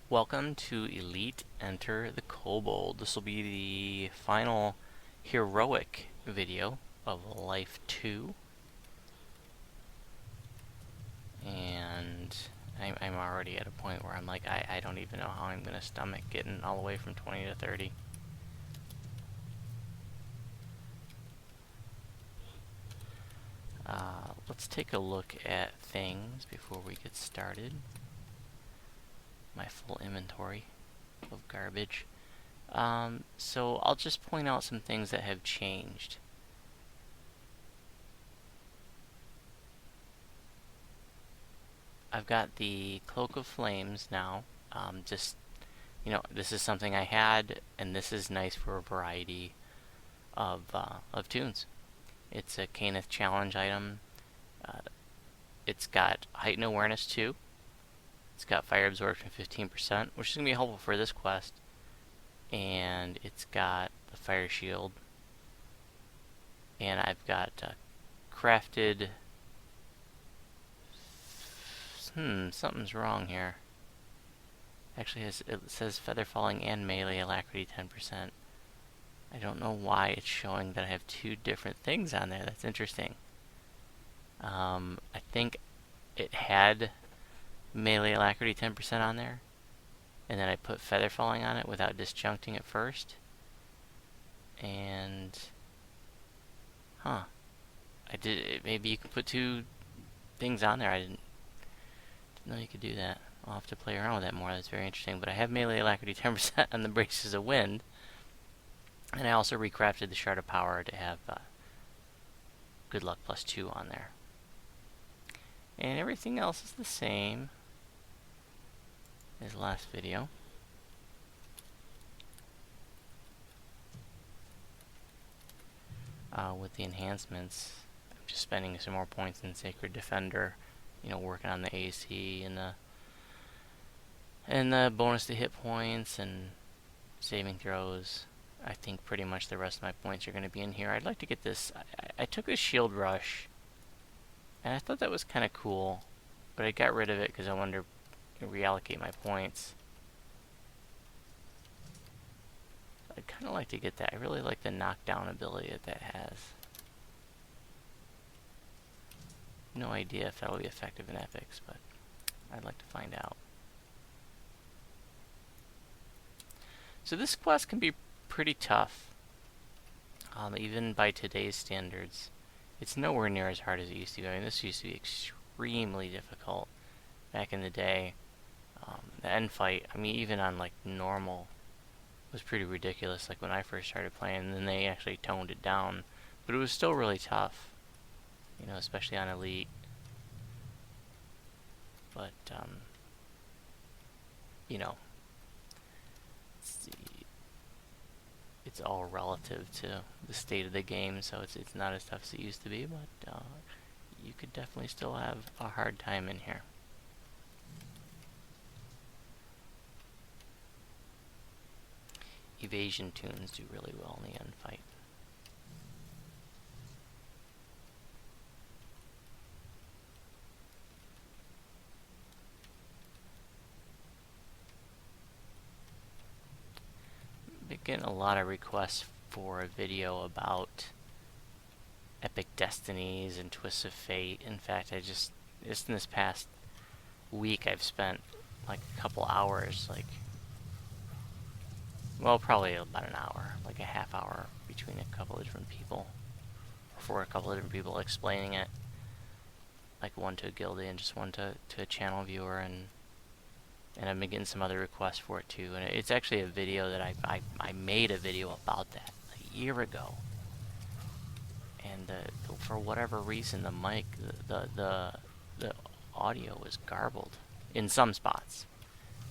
Welcome to Elite Enter the Kobold. This will be the final heroic video of Life 2. And I'm already at a point where I'm like, I don't even know how I'm going to stomach getting all the way from 20 to 30. Let's take a look at things before we get started. My full inventory of garbage. So I'll just point out some things that have changed. I've got the Cloak of Flames now. This is something I had, and this is nice for a variety of tunes. It's a Caneth challenge item. It's got heightened awareness too. It's got fire absorption 15%, which is going to be helpful for this quest. And it's got the fire shield. And I've got crafted... something's wrong here. Actually, it says feather falling and melee alacrity 10%. I don't know why it's showing that I have two different things on there. That's interesting. I think it had melee alacrity 10% on there, and then I put feather falling on it without disjuncting it first. And I did. Maybe you can put two things on there. I didn't know you could do that. I'll have to play around with that more. That's very interesting. But I have melee alacrity 10% on the Braces of Wind, and I also recrafted the Shard of Power to have Good Luck +2 on there. And everything else is the same as last video. With the enhancements, I'm just spending some more points in Sacred Defender, working on the AC and the bonus to hit points and saving throws. I think pretty much the rest of my points are going to be in here. I'd like to get this. I took a Shield Rush, and I thought that was kind of cool, but I got rid of it because I wanted to reallocate my points. I'd kind of like to get that. I really like the knockdown ability that has. No idea if that'll be effective in epics, but I'd like to find out. So this quest can be pretty tough, even by today's standards. It's nowhere near as hard as it used to be. I mean, this used to be extremely difficult back in the day. The end fight, I mean, even on like normal, was pretty ridiculous. Like when I first started playing, and then they actually toned it down, but it was still really tough. Especially on Elite. But it's all relative to the state of the game, so it's not as tough as it used to be, but you could definitely still have a hard time in here. Evasion tunes do really well in the end fight. Been getting a lot of requests for a video about epic destinies and twists of fate. In fact, just in this past week, I've spent like a couple hours, probably about an hour, like a half hour between a couple of different people, for a couple of different people explaining it, like one to a guildie and just one to a channel viewer, and I've been getting some other requests for it too. And it's actually a video that I made a video about that a year ago. And for whatever reason, the mic, the audio was garbled in some spots,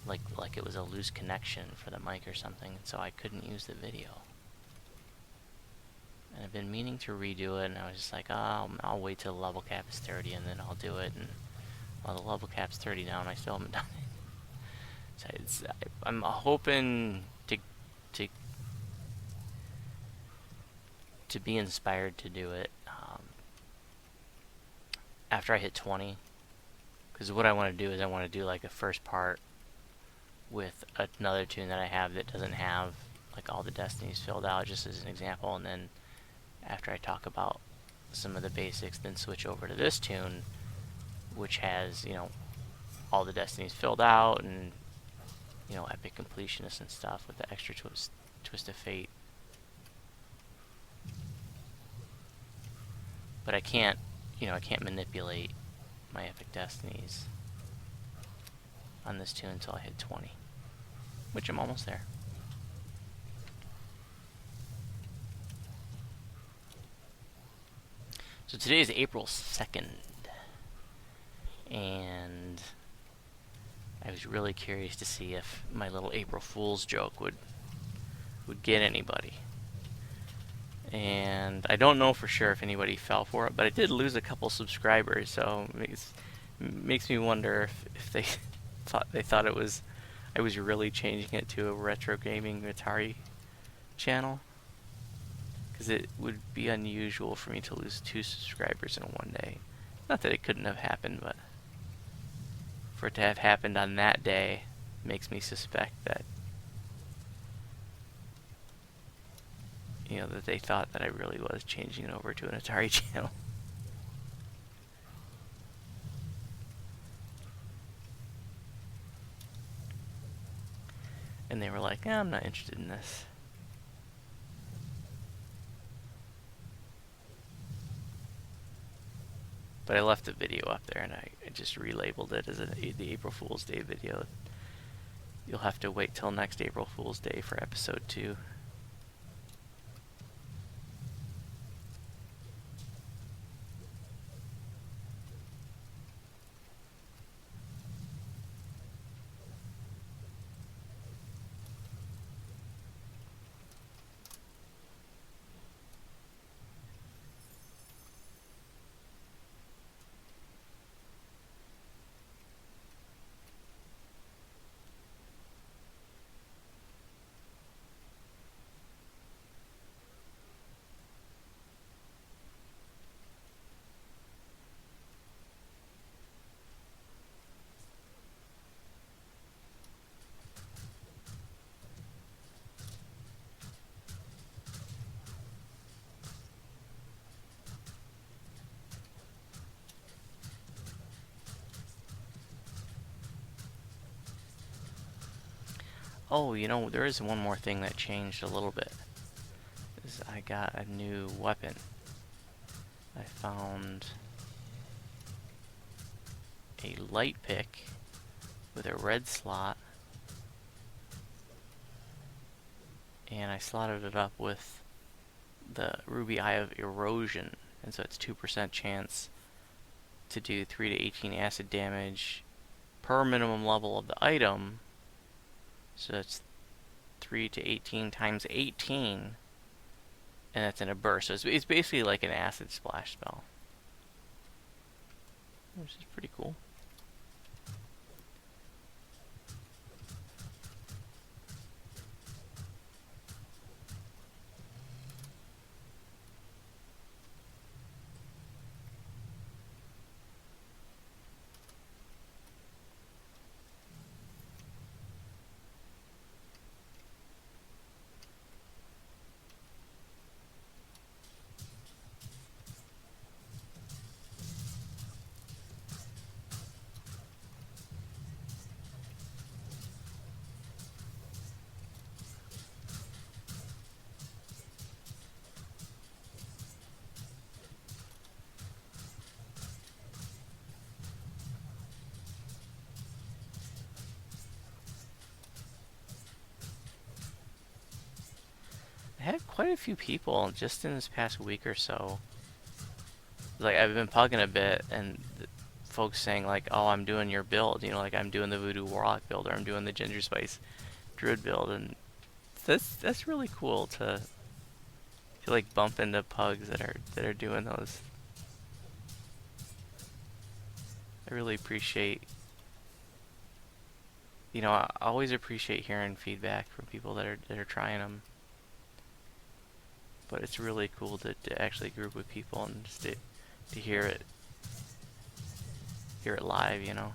like it was a loose connection for the mic or something, and so I couldn't use the video. And I've been meaning to redo it, and I was just like, I'll wait till the level cap is 30, and then I'll do it. And while the level cap's 30 now, and I still haven't done it. So I'm hoping to be inspired to do it after I hit 20, because what I want to do is I want to do like a first part with another tune that I have that doesn't have like all the destinies filled out, just as an example, and then after I talk about some of the basics, then switch over to this tune, which has, you know, all the destinies filled out and, you know, epic completionists and stuff with the extra twist of fate. But I can't, you know, I can't manipulate my epic destinies on this tune until I hit 20, which I'm almost there. So today is April 2nd, and I was really curious to see if my little April Fool's joke would get anybody. And I don't know for sure if anybody fell for it, but I did lose a couple subscribers, so it makes me wonder if they thought it was I was really changing it to a retro gaming Atari channel, because it would be unusual for me to lose 2 subscribers in one day. Not that it couldn't have happened, but for it to have happened on that day makes me suspect that, you know, that they thought that I really was changing it over to an Atari channel. And they were like, I'm not interested in this. But I left the video up there, and I just relabeled it as the April Fool's Day video. You'll have to wait till next April Fool's Day for episode 2. Oh, you know, there is one more thing that changed a little bit. Is I got a new weapon. I found a light pick with a red slot, and I slotted it up with the Ruby Eye of Erosion, and so it's 2% chance to do 3 to 18 acid damage per minimum level of the item. So that's 3 to 18 times 18, and that's in a burst. So it's basically like an acid splash spell, which is pretty cool. I had quite a few people just in this past week or so. Like, I've been pugging a bit, and folks saying like, "Oh, I'm doing your build," you know, like I'm doing the Voodoo Warlock build, or I'm doing the Gingerspyce Druid build, and that's really cool to like bump into pugs that are doing those. I really appreciate, you know, I always appreciate hearing feedback from people that are trying them. But it's really cool to actually group with people and just to hear it live, you know.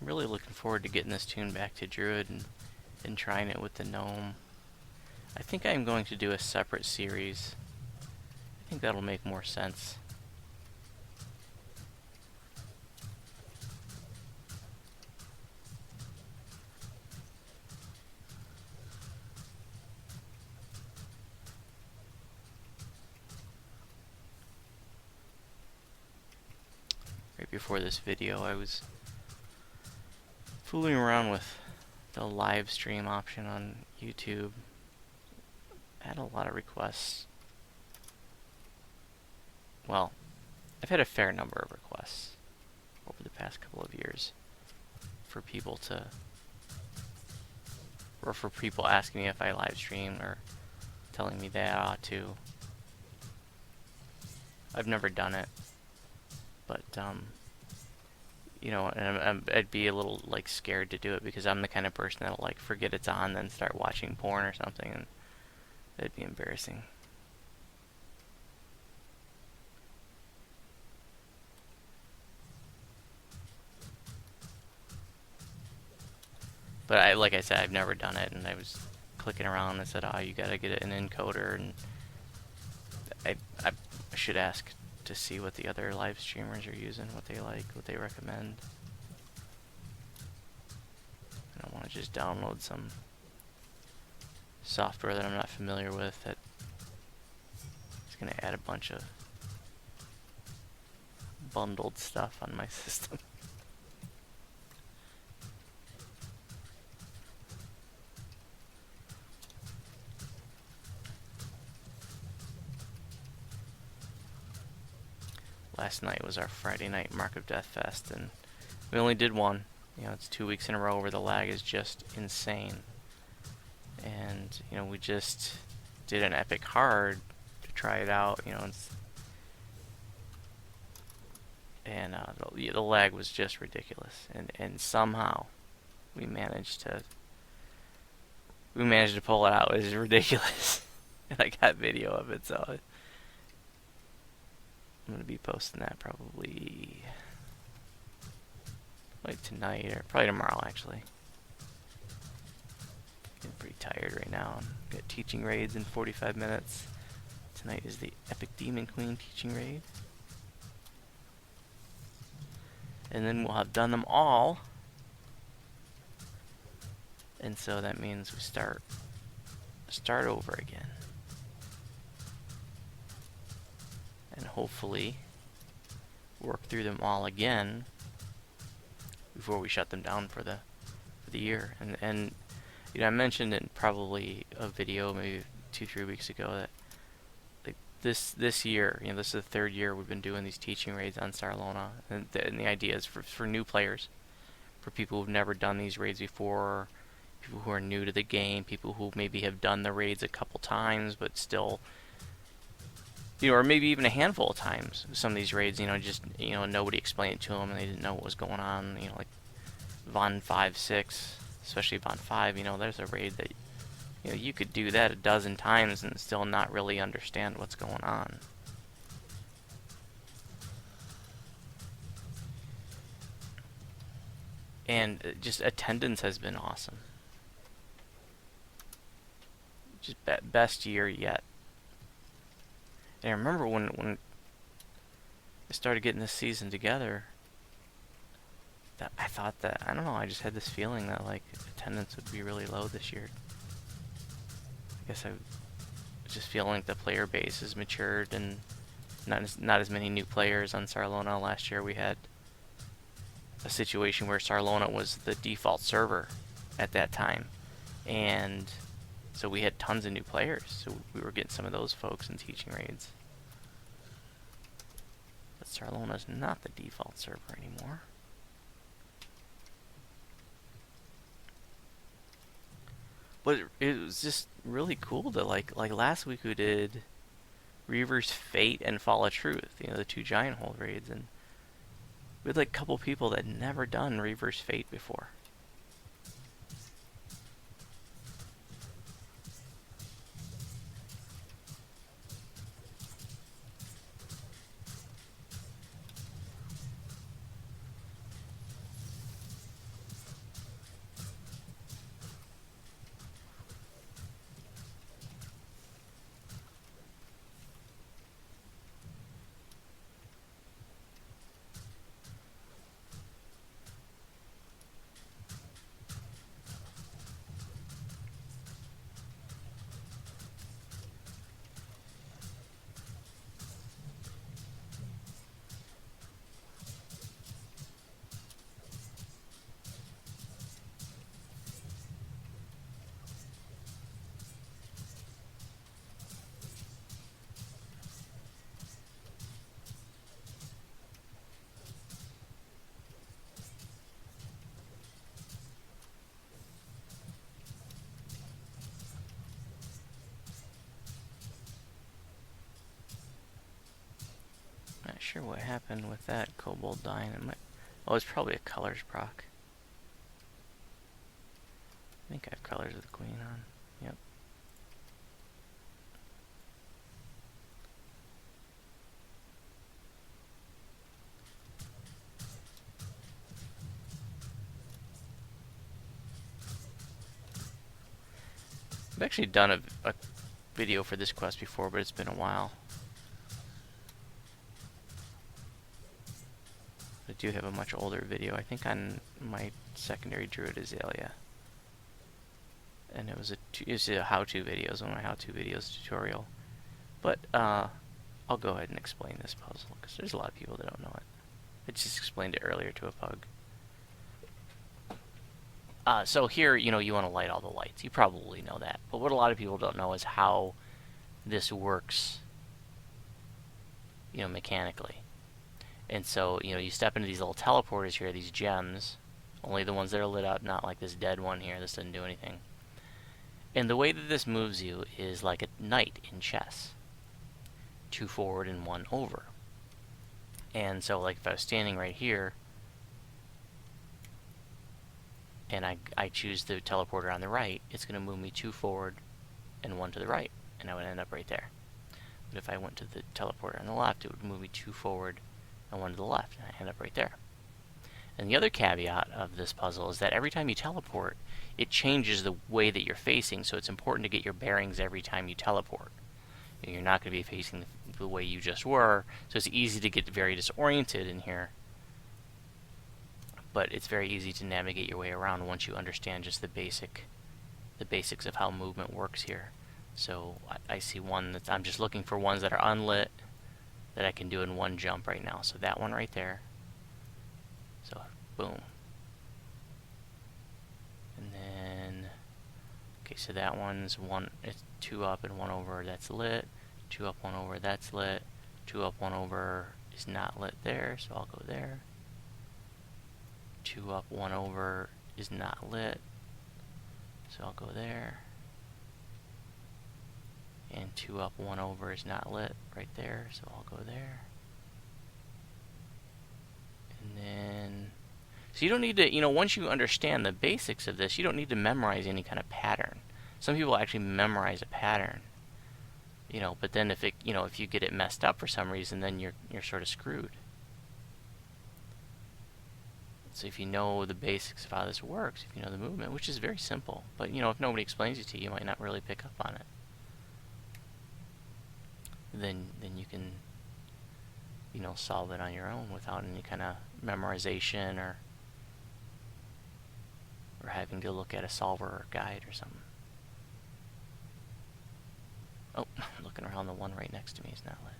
really looking forward to getting this tune back to Druid and trying it with the Gnome. I think I'm going to do a separate series. I think that'll make more sense. Right before this video, I was fooling around with the live stream option on YouTube. I had a lot of requests. Well, I've had a fair number of requests over the past couple of years for people to, or for people asking me if I live stream or telling me that I ought to. I've never done it, but you know, and I'd be a little like scared to do it because I'm the kind of person that'll like forget it's on, then start watching porn or something, and that'd be embarrassing. But like I said, I've never done it, and I was clicking around and said, oh, you gotta get an encoder, and I should ask to see what the other live streamers are using, what they like, what they recommend. I don't want to just download some software that I'm not familiar with that is going to add a bunch of bundled stuff on my system. Last night was our Friday night Mark of Death Fest, and we only did one. You know, it's 2 weeks in a row where the lag is just insane. And, you know, we just did an epic hard to try it out, you know, and the lag was just ridiculous. And somehow we managed to pull it out. It was ridiculous. And I got video of it, so I'm going to be posting that probably like tonight or probably tomorrow, actually. Getting pretty tired right now. Got teaching raids in 45 minutes. Tonight is the Epic Demon Queen teaching raid. And then we'll have done them all. And so that means we start over again. And hopefully work through them all again before we shut them down for the year. And you know, I mentioned in probably a video maybe 2-3 weeks ago that like this year, you know, this is the third year we've been doing these teaching raids on Sarlona, and the idea is for new players, for people who've never done these raids before, people who are new to the game, people who maybe have done the raids a couple times but still, you know, or maybe even a handful of times. Some of these raids, you know, just, you know, nobody explained it to them and they didn't know what was going on. You know, like Von 5-6, especially Von 5, you know, there's a raid that, you know, you could do that a dozen times and still not really understand what's going on. And just attendance has been awesome. Just best year yet. And I remember when I started getting this season together, that I thought that, I don't know, I just had this feeling that like attendance would be really low this year. I guess I just feel like the player base has matured and not as many new players on Sarlona. Last year we had a situation where Sarlona was the default server at that time, and so we had tons of new players, so we were getting some of those folks in teaching raids. But Sarlona's not the default server anymore. But it was just really cool to like last week we did Reaver's Fate and Fall of Truth, you know, the 2 giant hole raids, and we had like a couple people that had never done Reaver's Fate before. sure what happened with that Kobold dying. Oh, it's probably a colors proc. I think I have colors of the queen on. Yep. I've actually done a video for this quest before, but it's been a while. I do have a much older video, I think on my secondary druid Azalea. And it was a how-to video, it was one of my how-to videos tutorial. But I'll go ahead and explain this puzzle, because there's a lot of people that don't know it. I just explained it earlier to a pug. So here, you want to light all the lights. You probably know that. But what a lot of people don't know is how this works, mechanically. And so, you step into these little teleporters here, these gems. Only the ones that are lit up, not like this dead one here. This doesn't do anything. And the way that this moves you is like a knight in chess. 2 forward and 1 over. And so, like, if I was standing right here, and I choose the teleporter on the right, it's going to move me 2 forward and 1 to the right, and I would end up right there. But if I went to the teleporter on the left, it would move me 2 forward and 1 to the left, and I end up right there. And the other caveat of this puzzle is that every time you teleport, it changes the way that you're facing, so it's important to get your bearings every time you teleport. You're not going to be facing the way you just were, so it's easy to get very disoriented in here. But it's very easy to navigate your way around once you understand just the basics of how movement works here. So I see one that I'm just looking for ones that are unlit that I can do in one jump right now. So that one right there. So boom. And then okay, so that one's it's 2 up and 1 over, that's lit. 2 up, 1 over, that's lit. 2 up, 1 over is not lit there, so I'll go there. 2 up, 1 over is not lit, so I'll go there. And 2 up, 1 over is not lit right there, so I'll go there. And then, so you don't need to, once you understand the basics of this, you don't need to memorize any kind of pattern. Some people actually memorize a pattern, but then if you get it messed up for some reason, then you're sort of screwed. So if you know the basics of how this works, if you know the movement, which is very simple, but if nobody explains it to you, you might not really pick up on it. Then you can solve it on your own without any kind of memorization or having to look at a solver or guide or something. Oh, I'm looking around, the one right next to me is not lit.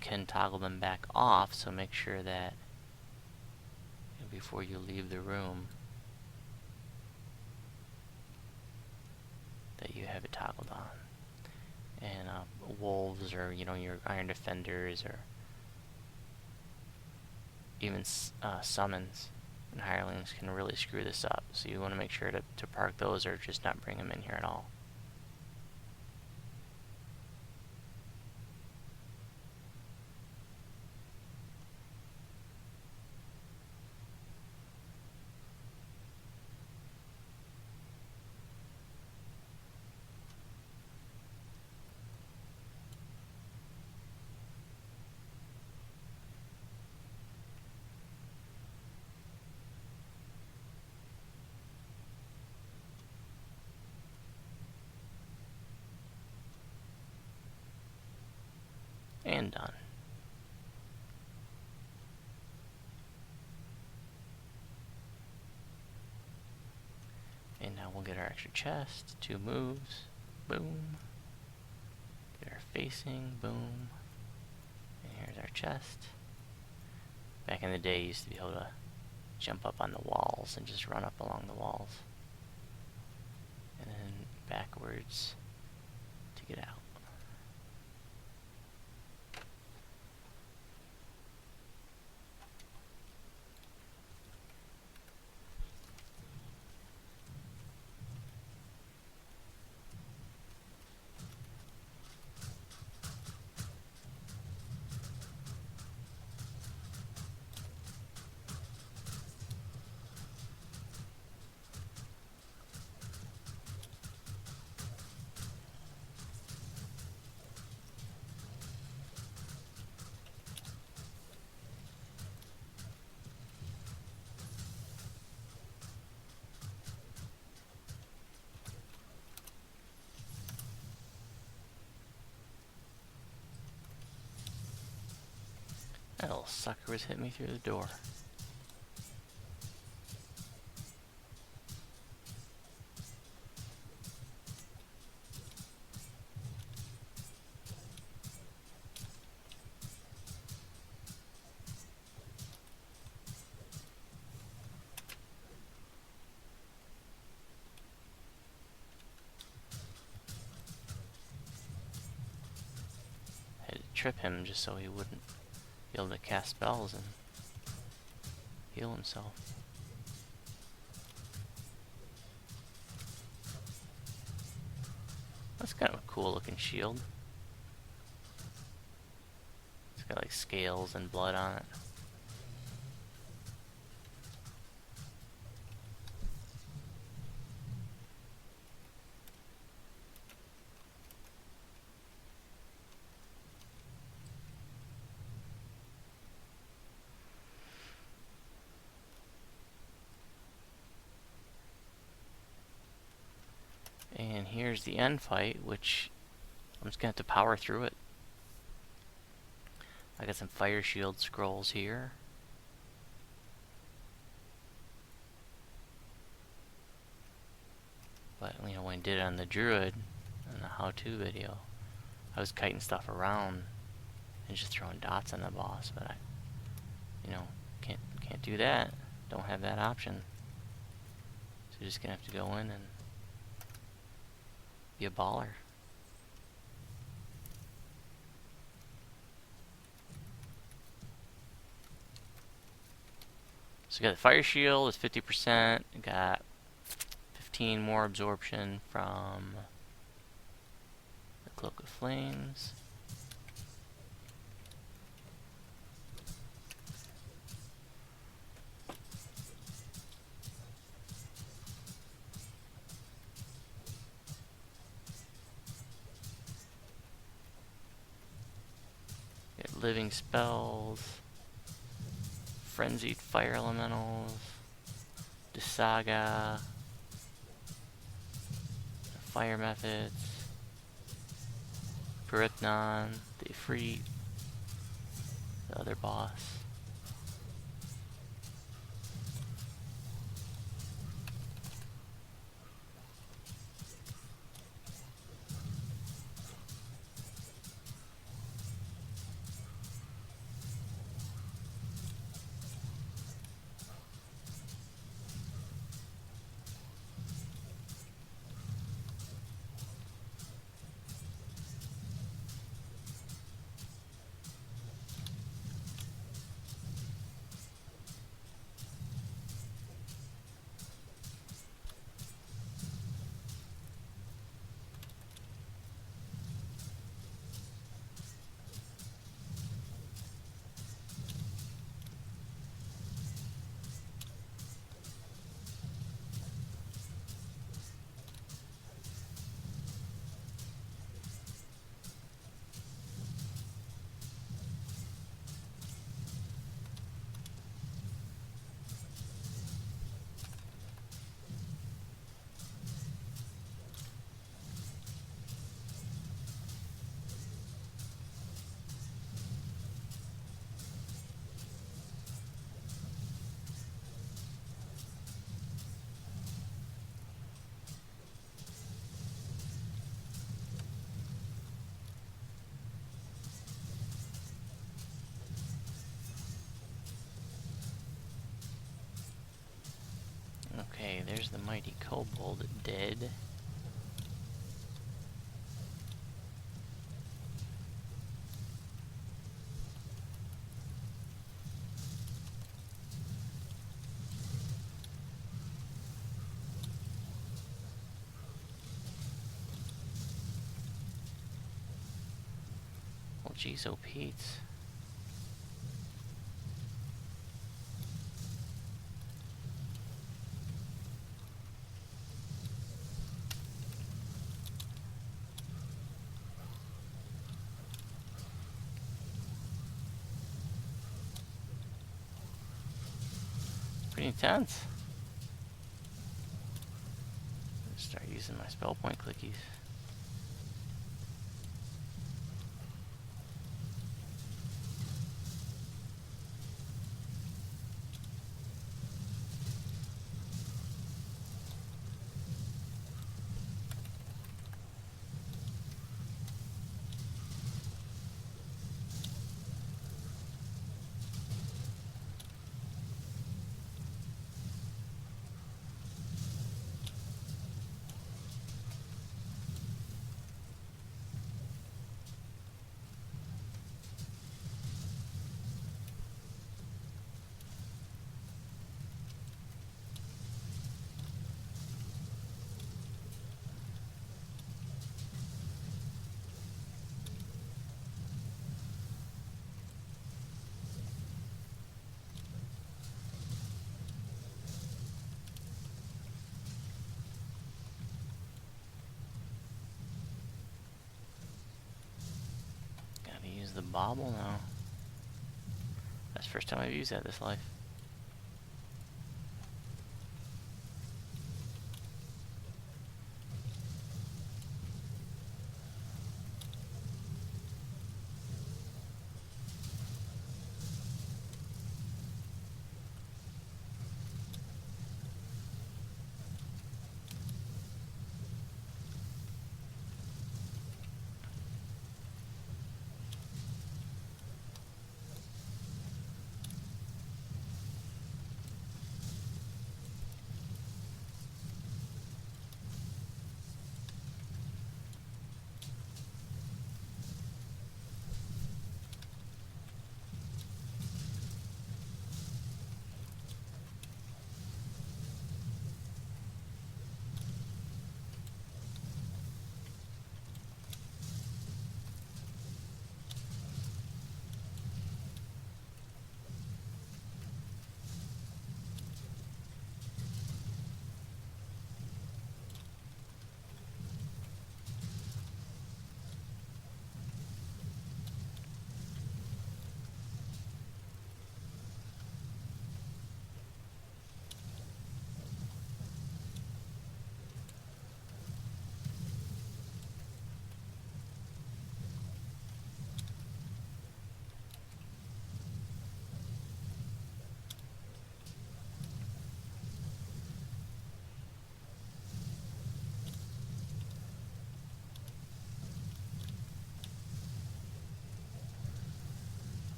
Can toggle them back off, so make sure that before you leave the room that you have it toggled on. And wolves, or your iron defenders, or even summons and hirelings can really screw this up, so you want to make sure to park those or just not bring them in here at all. And done. And now we'll get our extra chest, 2 moves, boom. Get our facing, boom. And here's our chest. Back in the day, you used to be able to jump up on the walls and just run up along the walls. backwards to get out. That little sucker was hitting me through the door. I had to trip him just so he wouldn't be able to cast spells and heal himself. That's kind of a cool looking shield. It's got like scales and blood on it. And here's the end fight, which I'm just gonna have to power through it. I got some fire shield scrolls here. But, you know, when I did it on the druid, in the how-to video, I was kiting stuff around and just throwing dots on the boss, but I, you know, can't do that. Don't have that option. So you're just gonna have to go in and be a baller. So got the fire shield, it's 50%. Got 15 more absorption from the cloak of flames. Get living spells. Frenzied Fire Elementals, Desaga, Fire Methods, Perithnon, the Ifrit, the other boss. Okay, there's the mighty Kobold dead. Jeez, oh Pete. Pretty intense. Start using my spell point clickies. Gotta use the bobble now. That's the first time I've used that this life.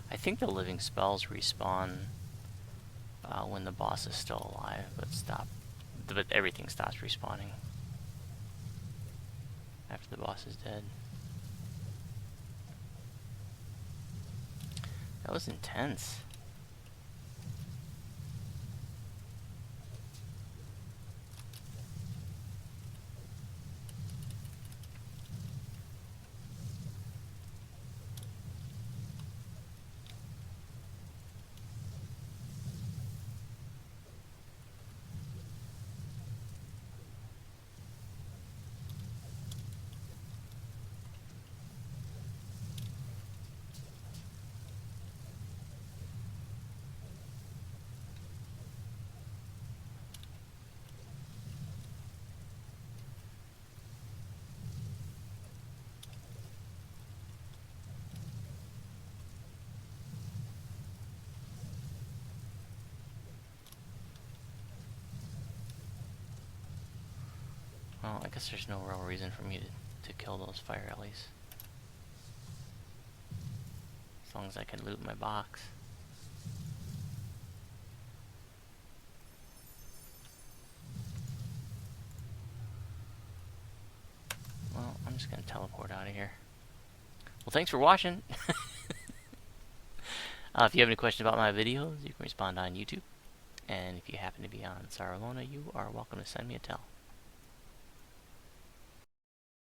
I think the living spells respawn when the boss is still alive, but everything stops respawning after the boss is dead. That was intense. Well, I guess there's no real reason for me to kill those fire ellies. As long as I can loot my box. just gonna teleport out of here. Well, thanks for watching. If you have any questions about my videos, you can respond on YouTube. And if you happen to be on Saralona, you are welcome to send me a tell.